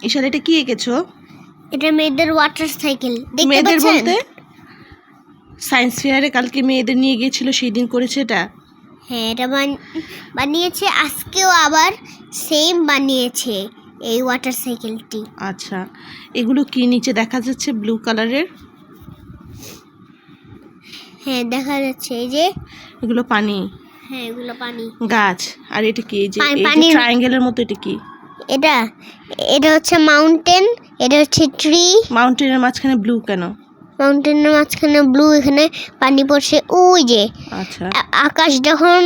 ঈশান এটা কি এঁকেছো? এটা মেয়েদের ওয়াটার সাইকেল। মেয়েদের বলতে সায়েন্স ফেয়ারে কালকে মেয়েদের নিয়ে গিয়েছিল, সেই দিন করেছে এটা। হ্যাঁ, এটা বানিয়েছে, আজকেও আবার সেম বানিয়েছে এই ওয়াটার সাইকেলটি। আচ্ছা, এগুলো কি নিচে দেখা যাচ্ছে ব্লু কালারের? হ্যাঁ, দেখা যাচ্ছে এই যে এগুলো পানি। হ্যাঁ, এগুলো পানি, গাছ। আর এটা কি? এই যে ট্রায়াঙ্গেলের মতো, এটা কি? এটা হচ্ছে মাউন্টেন, এটা হচ্ছে ট্রি। মাউন্টেনের মাঝখানে ব্লু কেন? মাউন্টেনের মাঝখানে ব্লু, এখানে পানি পড়ছে ওই যে। আচ্ছা, আকাশ যখন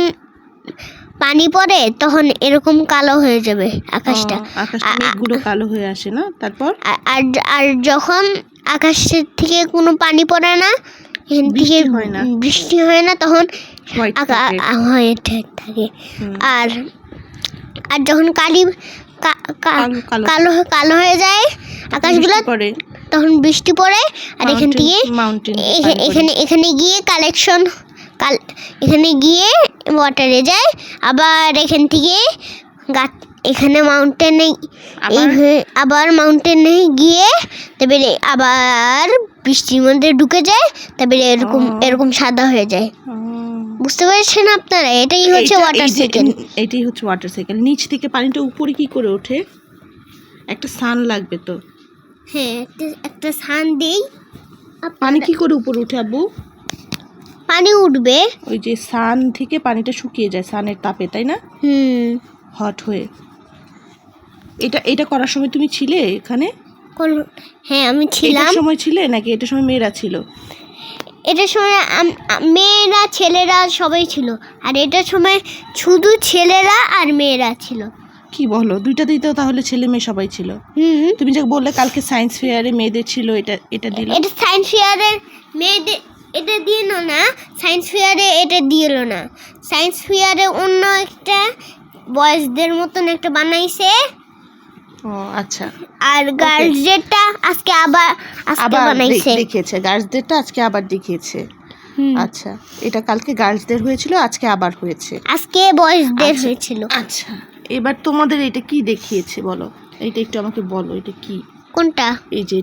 পানি পড়ে তখন এরকম কালো হয়ে যাবে আকাশটা। মেঘগুলো কালো হয়ে আসে না? তারপর আর যখন আকাশের থেকে কোনো পানি পড়ে না, এখান থেকে বৃষ্টি হয় না, তখন থাকে। আর যখন কালো হয়ে যায় আকাশগুলো, তখন বৃষ্টি পড়ে। আর এখান থেকে এখানে গিয়ে এখানে গিয়ে ওয়াটারে যায়। আবার এখান থেকে এখানে মাউন্টেনে গিয়ে তারপরে আবার বৃষ্টির মধ্যে ঢুকে যায়, তারপরে এরকম সাদা হয়ে যায়। বুঝতে পারছেন আপনারা? এটাই হচ্ছে ওয়াটার সাইকেল। এটাই হচ্ছে ওয়াটার সাইকেল। নিচ থেকে পানিটা উপরে কি করে ওঠে? একটা সান লাগবে তো। হ্যাঁ, একটা সান দেই। পানি কি করে উপরে উঠে আব্বু? পানি উঠবে ওই যে সান থেকে পানিটা শুকিয়ে যায় সানের তাপে, তাই না? হট হয়ে। এটা করার সময় তুমি ছিলে এখানে? হ্যাঁ, আমি ছিলাম। এটার সময় ছিলে নাকি এটার সময় মেয়েরা ছিল? এটার সময় মেয়েরা ছেলেরা সবাই ছিল, আর এটার সময় শুধু ছেলেরা আর মেয়েরা ছিল। কি বলো? দুইটাতেই তো তাহলে ছেলে মেয়ে সবাই ছিল। তুমি যে বললে কালকে সায়েন্স ফেয়ারে মেয়েদের ছিল, এটা দিল। এটা সায়েন্স ফেয়ারের মেয়েদের এটা দিল না, সায়েন্স ফেয়ারে এটা দিল না। সায়েন্স ফেয়ারে অন্য একটা বয়েজদের মতন একটা বানাইছে। ও আচ্ছা। আর গার্লসদেরটা আজকে আবার বানাইছে, দেখিয়েছে। গার্লসদেরটা আজকে আবার দেখিয়েছে। আচ্ছা, এটা কালকে গার্লসদের হয়েছিল, আজকে আবার হয়েছে। আজকে বয়েজদের হয়েছিল। আচ্ছা, এবার তোমাদের এটা কি দেখিয়েছে বলো? এটা একটু আমাকে বলো, এটা কি? কোনটা? এই যে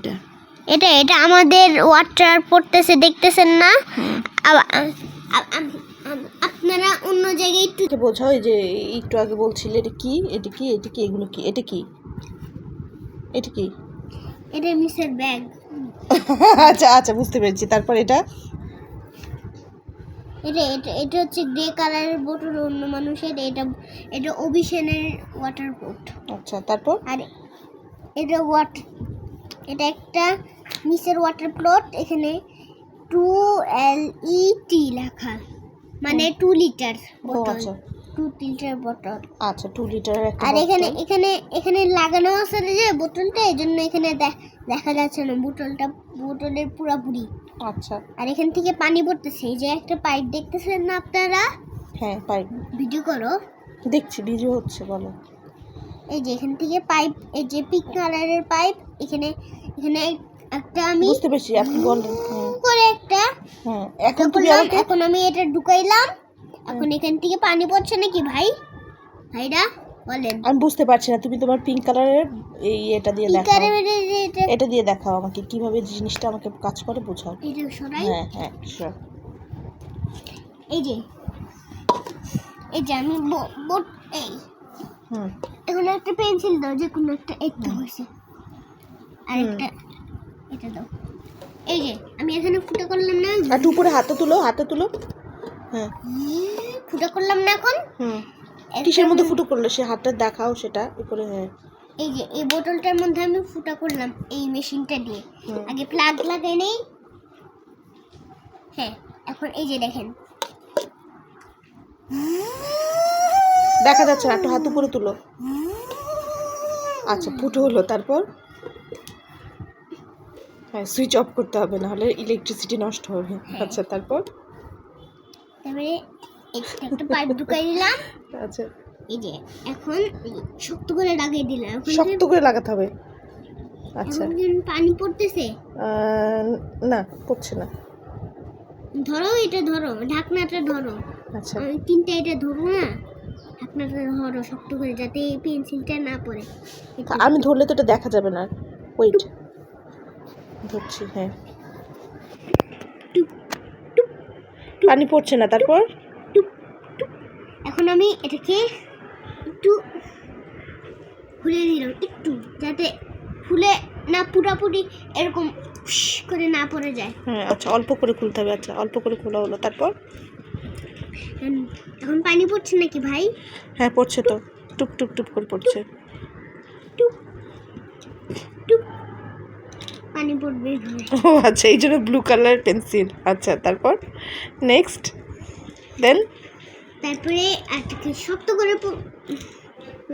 এটা আমাদের ওয়াটার পড়তেছে, দেখতেছেন না? আপনারা অন্য জায়গায় একটু বোঝাও। এই যে একটু আগে বলছিলে এটা কি, এটা কি, এটা কি, এগুলো কি, এটা কি, এটা কি? এটা মিসের ব্যাগ। আচ্ছা আচ্ছা, বুঝতে পেরেছি। তারপর এটা হচ্ছে গ্রে কালারের বোতল অন্য মানুষের। এটা অভিশানের ওয়াটার বোট। আচ্ছা, তারপর আর এটা একটা মিসের ওয়াটার প্লট। এখানে 2LET লেখা, মানে 2 লিটার বোতল। 2 লিটার বোতল। আচ্ছা, 2 লিটারের একটা। আর এখানে লাগানো আছে যে বোতলটা, এজন্য এখানে দেখা যাচ্ছে না বোতলের পুরোপুরি। আচ্ছা। আর এখান থেকে পানি পড়তেছে। এই যে একটা পাইপ দেখতেছেন না আপনারা? হ্যাঁ, পাইপ। ভিডিও করো। দেখছি, ভিডিও হচ্ছে, বলো। এই যে এখান থেকে পাইপ, এই যে পিঙ্ক কালারের পাইপ। এখানে একটা আমি বুঝতে পেরেছি, আপনি বলেন করে একটা। এখন আমি এটা ঢুকাইলাম। এখন এখান থেকে পানি পড়ছে নাকি ভাইরা বলেন? আমি বুঝতে পারছি না। তুমি তোমার পিঙ্ক কালারের এটা দিয়ে দেখাও। এটা দিয়ে দেখাও আমাকে কিভাবে জিনিসটা আমাকে কাজ করে, বোঝাও। এটা সরাই। হ্যাঁ, সর। এই যে আমি বোট এখন একটা পেন্সিল দাও, যে কোনো একটা। একটা হয়েছে, আর একটা এটা দাও। এই যে আমি এখানে ফুটা করলাম না? আর উপরে হাতে তুলো। হ্যাঁ, ফুটা করলাম না এখন? কিসের মধ্যে ফুটো করলে? সে হাতটা দেখাও, সেটা উপরে। হ্যাঁ, এই যে এই বোতলটার মধ্যে আমি ফুটা করলাম এই মেশিনটা দিয়ে। আগে প্লাগ লাগাই নেই। হ্যাঁ, এখন এই যে দেখেন, দেখা যাচ্ছে না। একটু হাত উপরে তুলো। আচ্ছা, ফুটো হলো। তারপর হ্যাঁ, সুইচ অফ করতে হবে, না হলে ইলেকট্রিসিটি নষ্ট হবে। আচ্ছা, তারপরে একটা পাইপ ঢুকাই দিলাম। আচ্ছা, এই যে এখন শক্ত করে লাগিয়ে দিলাম। শক্ত করে লাগাতে হবে। আচ্ছা, পানি পড়তেছে না, পড়ছে না। ধরো, এটা ধরো, ঢাকনাটা ধরো। আচ্ছা, আমি তিনটা এটা ধরবো না। আপনারা ধরো শক্ত করে যাতে এই পেন্সিলটা না পড়ে। আমি ধরলে তো এটা দেখা যাবে না। ওয়েট, ধরছি। হ্যাঁ, টুপ পানি পড়ছে না। তারপর টুপ টুপ। এখন আমি এটাকে একটু খুলে দিলাম, একটু যাতে ফুলে না পুরোপুরি এরকম করে না পড়ে যায়। হ্যাঁ, আচ্ছা, অল্প করে খুলতে হবে। আচ্ছা, অল্প করে খোলা হলো। তারপর এখন পানি পড়ছে নাকি ভাই? হ্যাঁ, পড়ছে তো, টুপ টুপ টুপ করে পড়ছে। টুপ টুপ পানি পড়বে। ও আচ্ছা, এই জন্য ব্লু কালার পেন্সিল। আচ্ছা, তারপর নেক্সট দেন তারপরে এটাকে শক্ত করে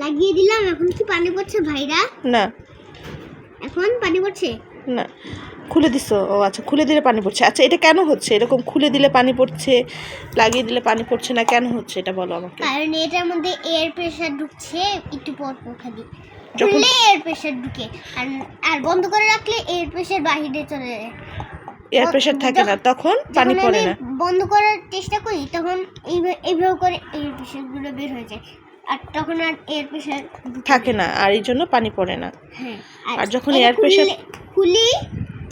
লাগিয়ে দিলাম। এখন কি পানি পড়ছে ভাইরা? না, এখন পানি পড়ছে না, খুলে দিছো? ও আচ্ছা, খুলে দিলে পানি পড়ছে। আচ্ছা, এটা কেন হচ্ছে এরকম? খুলে দিলে পানি পড়ছে, লাগিয়ে দিলে পানি পড়ছে না, কেন হচ্ছে এটা বলো আমাকে। কারণ এটার মধ্যে এয়ার প্রেসার ঢুকছে একটু পর পর খালি। যখন খুললে এয়ার প্রেসার ঢুকে, আর বন্ধ করে রাখলে এয়ার প্রেসার বাইরে চলে যায়। এয়ার প্রেসার থাকে না, তখন পানি যখন পড়ে আমি না। বন্ধ করার চেষ্টা করি তখন এইভাবে করে এয়ার প্রেসারগুলো বের হয়ে যায়, আর তখন আর এয়ার প্রেসার থাকে না, আর এই জন্য পানি পড়ে না। হ্যাঁ, আর যখন এটা এয়ার প্রেসার খুলি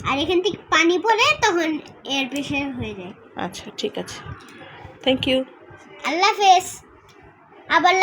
আর এখান থেকে পানি পড়ে তখন এয়ার প্রেসার হয়ে যায়। আচ্ছা, ঠিক আছে, থ্যাংক ইউ। আল্লাহ হাফেজ। আবার